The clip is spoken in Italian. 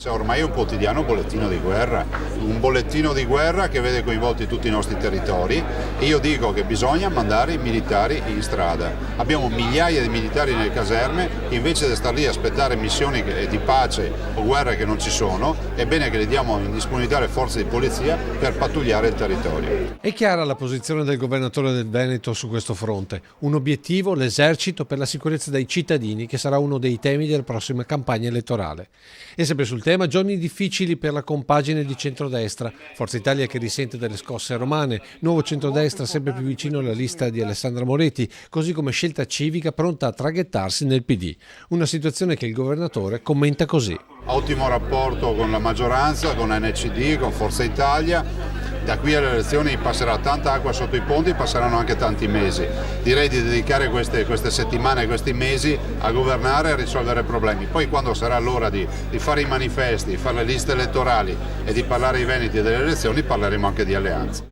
Ormai è un quotidiano bollettino di guerra che vede coinvolti tutti i nostri territori e io dico che bisogna mandare i militari in strada. Abbiamo migliaia di militari nelle caserme che invece di star lì a aspettare missioni di pace o guerra che non ci sono, è bene che le diamo in disponibilità alle forze di polizia per pattugliare il territorio. È chiara la posizione del governatore del Veneto su questo fronte. Un obiettivo, l'esercito per la sicurezza dei cittadini, che sarà uno dei temi della prossima campagna elettorale. E sempre sul tema, giorni difficili per la compagine di centrodestra. Forza Italia che risente delle scosse romane, nuovo centrodestra sempre più vicino alla lista di Alessandra Moretti, così come Scelta Civica pronta a traghettarsi nel PD. Una situazione che il governatore commenta così. Ottimo rapporto con la maggioranza, con NCD, con Forza Italia. Da qui alle elezioni passerà tanta acqua sotto i ponti, passeranno anche tanti mesi. Direi di dedicare queste settimane, questi mesi a governare e a risolvere problemi. Poi quando sarà l'ora di fare i manifesti, di fare le liste elettorali e di parlare ai veneti delle elezioni, parleremo anche di alleanze.